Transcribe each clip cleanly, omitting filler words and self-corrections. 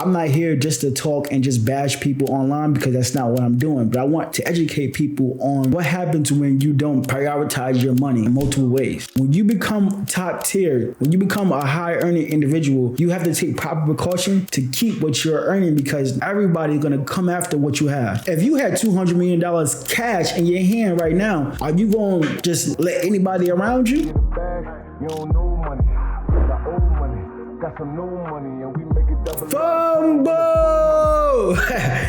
I'm not here just to talk and just bash people online because that's not what I'm doing. But I want to educate people on what happens when you don't prioritize your money in multiple ways. When you become top tier, when you become a high earning individual, you have to take proper precaution to keep what you're earning because everybody's going to come after what you have. If you had $200 million cash in your hand right now, are you going to just let anybody around you? You don't know money, got old money, got some new money, and we make it double. Fumble!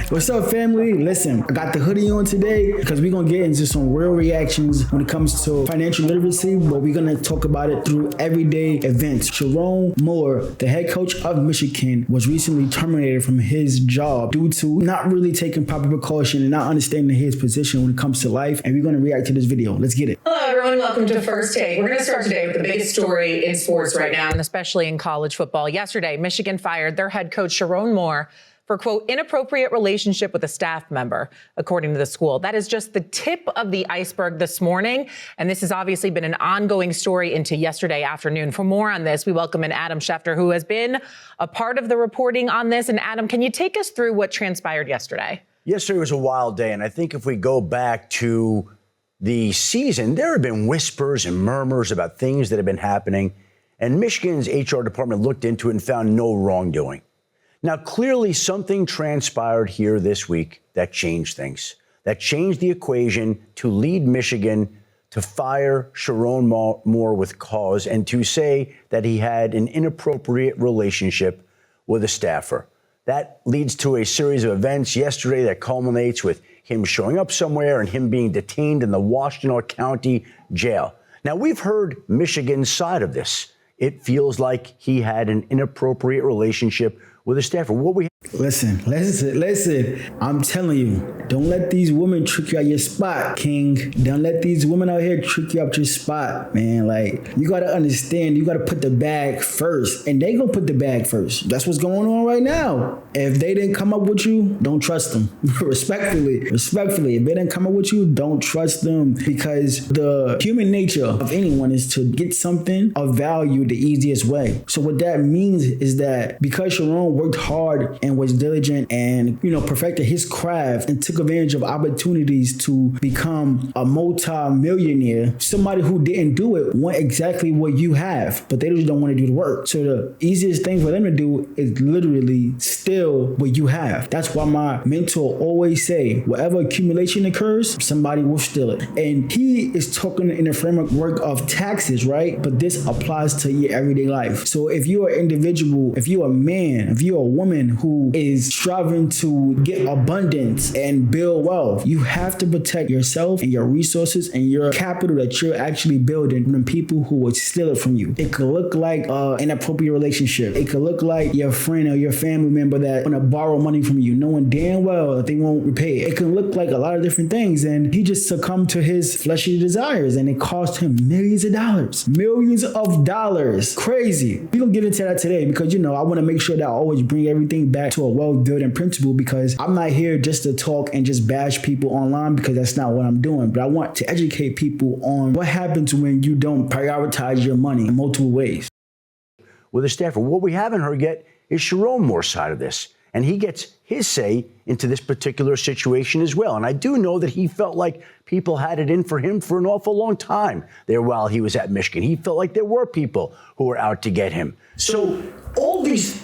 What's up, family? Listen, I got the hoodie on today because we're going to get into some real reactions when it comes to financial literacy, but we're going to talk about it through everyday events. Sherrone Moore, the head coach of Michigan, was recently terminated from his job due to not really taking proper precaution and not understanding his position when it comes to life, and we're going to react to this video. Let's get it. Hello, everyone. Welcome to First Take. We're going to start today with the biggest story in sports right now, And especially in college football. Yesterday, Michigan fired their head coach, Sherrone Moore, for, quote, inappropriate relationship with a staff member, according to the school. That is just the tip of the iceberg this morning. And this has obviously been an ongoing story into yesterday afternoon. For more on this, we welcome in Adam Schefter, who has been a part of the reporting on this. And Adam, can you take us through what transpired yesterday? Yesterday was a wild day. And I think if we go back to the season, there have been whispers and murmurs about things that have been happening. And Michigan's HR department looked into it and found no wrongdoing. Now, clearly something transpired here this week that changed things, that changed the equation to lead Michigan to fire Sherrone Moore with cause and to say that he had an inappropriate relationship with a staffer. That leads to a series of events yesterday that culminates with him showing up somewhere and him being detained in the Washtenaw County jail. Now, we've heard Michigan's side of this. It feels like he had an inappropriate relationship with a staffer. Listen. I'm telling you, don't let these women trick you out your spot, King. Don't let these women out here trick you out your spot, man. Like, you got to understand, you got to put the bag first. And they going to put the bag first. That's what's going on right now. If they didn't come up with you, don't trust them. Respectfully. If they didn't come up with you, don't trust them. Because the human nature of anyone is to get something of value the easiest way. So what that means is that because Sherrone worked hard and was diligent and, perfected his craft and took advantage of opportunities to become a multi-millionaire, somebody who didn't do it want exactly what you have, but they just don't want to do the work. So the easiest thing for them to do is literally steal what you have. That's why my mentor always say, whatever accumulation occurs, somebody will steal it. And he is talking in the framework of taxes, right? But this applies to your everyday life. So if you're an individual, if you're a man, if you're a woman who is striving to get abundance and build wealth, you have to protect yourself and your resources and your capital that you're actually building from people who would steal it from you. It could look like an inappropriate relationship. It could look like your friend or your family member that want to borrow money from you, knowing damn well that they won't repay it. It can look like a lot of different things, and he just succumbed to his fleshly desires, and it cost him millions of dollars. Crazy. We're gonna get into that today because I want to make sure that I always bring everything back to a well-built principle, because I'm not here just to talk and just bash people online because that's not what I'm doing. But I want to educate people on what happens when you don't prioritize your money in multiple ways. With a staffer, what we haven't heard yet is Sherrone Moore's side of this. And he gets his say into this particular situation as well. And I do know that he felt like people had it in for him for an awful long time there while he was at Michigan. He felt like there were people who were out to get him. So all these...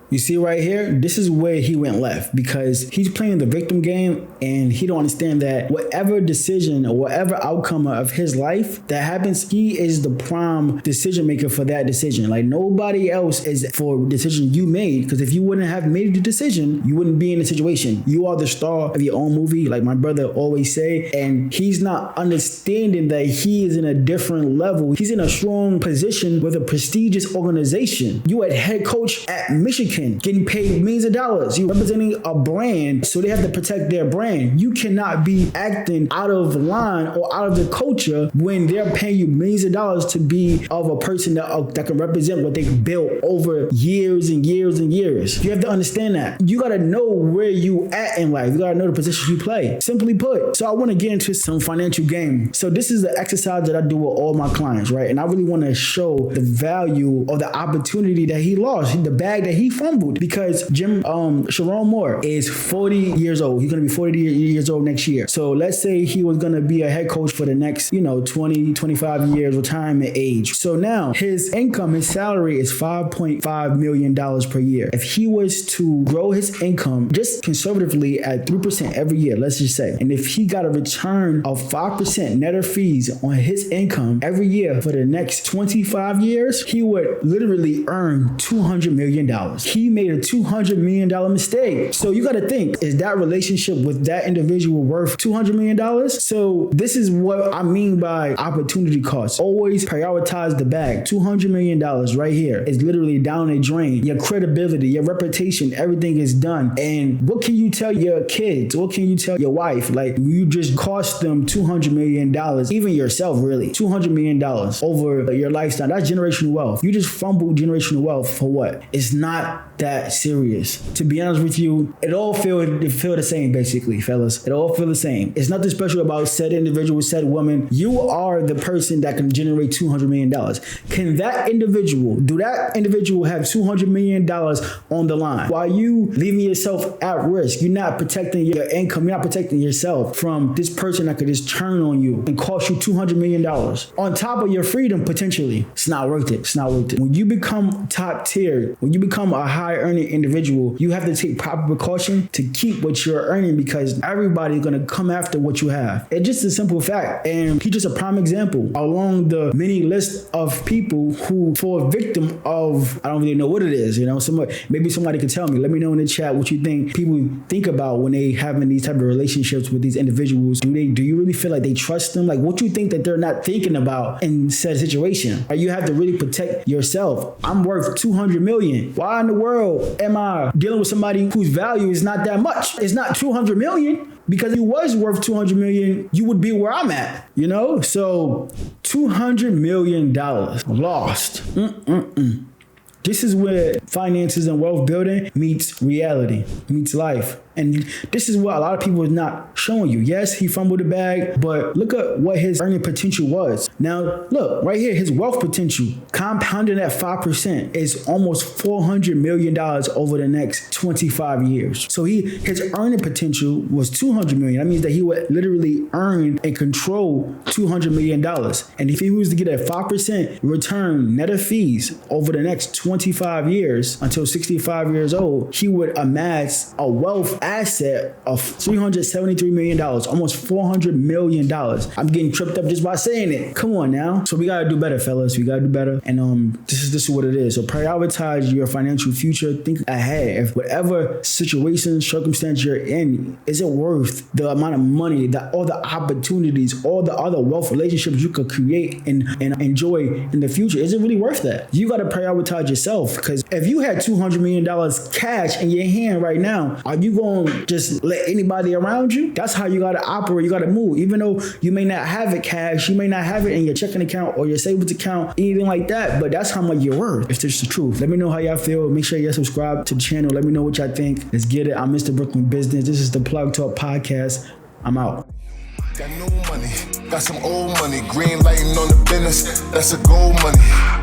You see right here, this is where he went left, because he's playing the victim game and he don't understand that whatever decision or whatever outcome of his life that happens, he is the prime decision maker for that decision. Like, nobody else is for the decision you made, because if you wouldn't have made the decision, you wouldn't be in the situation. You are the star of your own movie, like my brother always say, and he's not understanding that he is in a different level. He's in a strong position with a prestigious organization. You are head coach at Michigan, getting paid millions of dollars. You're representing a brand, so they have to protect their brand. You cannot be acting out of line or out of the culture when they're paying you millions of dollars to be of a person that can represent what they've built over years and years and years. You have to understand that. You got to know where you at in life. You got to know the position you play. Simply put. So I want to get into some financial game. So this is the exercise that I do with all my clients, right? And I really want to show the value of the opportunity that he lost, the bag that he found. humbled because Sherrone Moore is 40 years old. He's going to be 40 years old next year. So let's say he was going to be a head coach for the next, 20, 25 years, retirement age. So now his income, his salary is $5.5 million per year. If he was to grow his income just conservatively at 3% every year, let's just say, and if he got a return of 5% net of fees on his income every year for the next 25 years, he would literally earn $200 million. He made a $200 million mistake. So you got to think, is that relationship with that individual worth $200 million? So this is what I mean by opportunity cost. Always prioritize the bag. $200 million right here is literally down the drain. Your credibility, your reputation, everything is done. And what can you tell your kids? What can you tell your wife? Like, you just cost them $200 million, even yourself, really, $200 million over your lifestyle. That's generational wealth. You just fumbled generational wealth for what? It's not that serious. To be honest with you, it all feel the same, basically, fellas. It all feel the same. It's nothing special about said individual, said woman. You are the person that can generate $200 million. Can that individual have $200 million on the line while you leaving yourself at risk? You're not protecting your income. You're not protecting yourself from this person that could just turn on you and cost you $200 million on top of your freedom, potentially. It's not worth it. It's not worth it. When you become top tier, when you become a high earning individual, you have to take proper precaution to keep what you're earning, because everybody's going to come after what you have. It's just a simple fact. And he's just a prime example along the many list of people who fall victim of, I don't really know what it is, maybe somebody could tell me. Let me know in the chat what you think people think about when they having these type of relationships with these individuals. Do you really feel like they trust them? Like, what you think that they're not thinking about in said situation? Or you have to really protect yourself. I'm worth $200 million. Why in the world am I dealing with somebody whose value is not that much? It's not $200 million. Because if you was worth $200 million, you would be where I'm at, So $200 million lost. This is where finances and wealth building meets reality, meets life. And this is what a lot of people is not showing you. Yes, he fumbled the bag, but look at what his earning potential was. Now, look, right here, his wealth potential compounded at 5% is almost $400 million over the next 25 years. So his earning potential was $200 million. That means that he would literally earn and control $200 million. And if he was to get a 5% return net of fees over the next 25 years until 65 years old, he would amass a wealth asset of $373 million, almost $400 million. I'm getting tripped up just by saying it. Come on now. So we got to do better, fellas. We got to do better. And this is what it is. So prioritize your financial future. Think ahead. If whatever situation, circumstance you're in, is it worth the amount of money, all the opportunities, all the other wealth relationships you could create and enjoy in the future? Is it really worth that? You got to prioritize yourself, because if you had $200 million cash in your hand right now, are you going to just let anybody around you? That's how you got to operate. You got to move. Even though you may not have it cash, you may not have it in your checking account or your savings account, anything like that, but that's how much you're worth. It's just the truth. Let me know how y'all feel. Make sure you subscribe to the channel. Let me know what y'all think. Let's get it. I'm Mr. Brooklyn Business. This is the Plug Talk Podcast. I'm out. Got no money, got some old money, green lighting on the business, that's a gold money.